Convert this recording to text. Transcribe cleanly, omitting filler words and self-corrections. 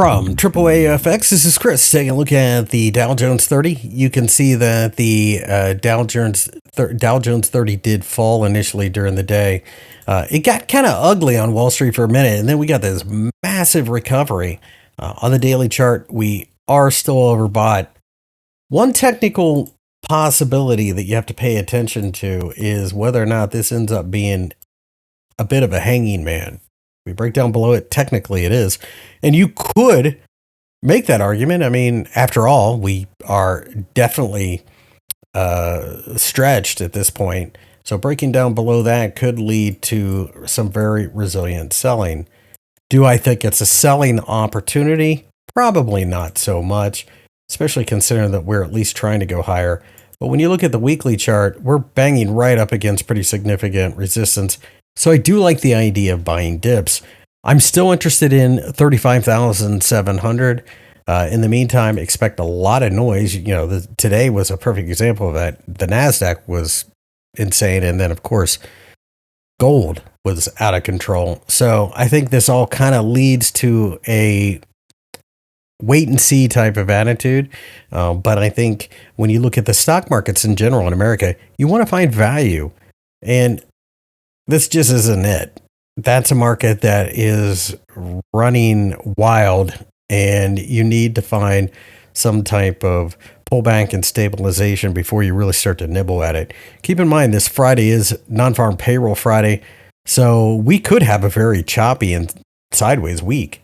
From AAAFx, this is Chris taking a look at the Dow Jones 30. You can see that the Dow Jones 30 did fall initially during the day. It got kind of ugly on Wall Street for a minute, and then we got this massive recovery. On the daily chart, we are still overbought. One technical possibility that you have to pay attention to is whether or not this ends up being a bit of a hanging man. We break down below it, technically it is. And you could make that argument. I mean, after all, we are definitely stretched at this point. So breaking down below that could lead to some very resilient selling. Do I think it's a selling opportunity? Probably not so much, especially considering that we're at least trying to go higher. But when you look at the weekly chart, we're banging right up against pretty significant resistance. So I do like the idea of buying dips. I'm still interested in 35,700. In the meantime, expect a lot of noise. You know, today was a perfect example of that. The NASDAQ was insane. And then, of course, gold was out of control. So I think this all kind of leads to a wait and see type of attitude. But I think when you look at the stock markets in general in America, you want to find value. And this just isn't it. That's a market that is running wild, and you need to find some type of pullback and stabilization before you really start to nibble at it. Keep in mind, this Friday is non-farm payroll Friday, so we could have a very choppy and sideways week.